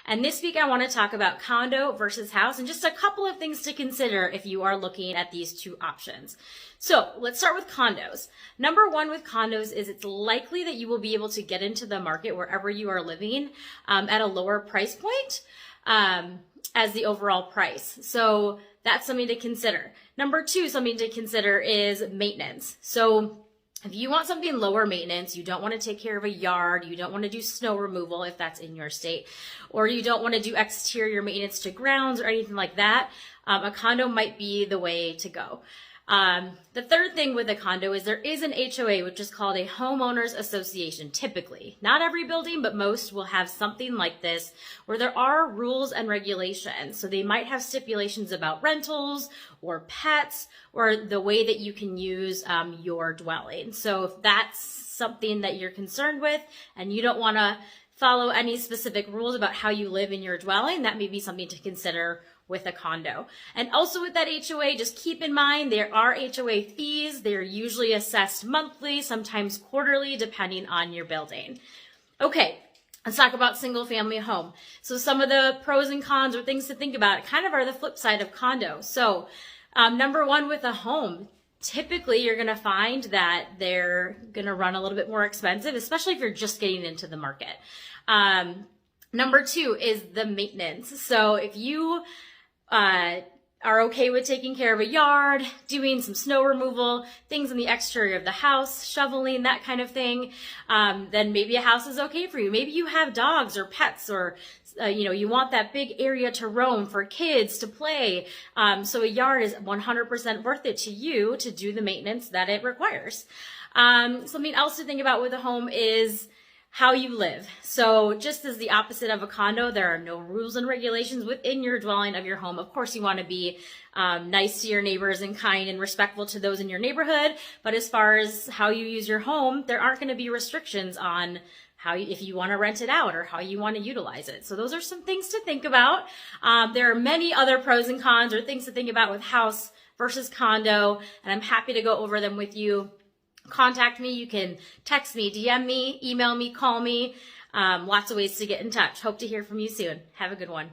And this week I want to talk about condo versus house and just a couple of things to consider if you are looking at these two options. So let's start with condos. Number one with condos is it's likely that you will be able to get into the market wherever you are living at a lower price point as the overall price. So that's something to consider. Number two, something to consider is maintenance. So if you want something lower maintenance, you don't want to take care of a yard, you don't want to do snow removal if that's in your state, or you don't want to do exterior maintenance to grounds or anything like that, a condo might be the way to go. The third thing with a condo is there is an HOA, which is called a homeowners association, typically. Not every building, but most will have something like this where there are rules and regulations. So they might have stipulations about rentals or pets or the way that you can use your dwelling. So if that's something that you're concerned with and you don't want to follow any specific rules about how you live in your dwelling, that may be something to consider with a condo. And also with that HOA, just keep in mind there are HOA fees. They're usually assessed monthly, sometimes quarterly, depending on your building. Okay, let's talk about single family home. So some of the pros and cons or things to think about kind of are the flip side of condo. So number one with a home, typically you're going to find that they're going to run a little bit more expensive, especially if you're just getting into the market. Number two is the maintenance. So if you are okay with taking care of a yard, doing some snow removal, things in the exterior of the house, shoveling, that kind of thing, then maybe a house is okay for you. Maybe you have dogs or pets or you want that big area to roam for kids to play. So a yard is 100% worth it to you to do the maintenance that it requires. Something else to think about with a home is how you live. So just as the opposite of a condo, there are no rules and regulations within your dwelling of your home. Of course, you want to be nice to your neighbors and kind and respectful to those in your neighborhood. But as far as how you use your home, there aren't going to be restrictions on if you want to rent it out or how you want to utilize it. So those are some things to think about. There are many other pros and cons or things to think about with house versus condo, and I'm happy to go over them with you. Contact me. You can text me, DM me, email me, call me. Lots of ways to get in touch. Hope to hear from you soon. Have a good one.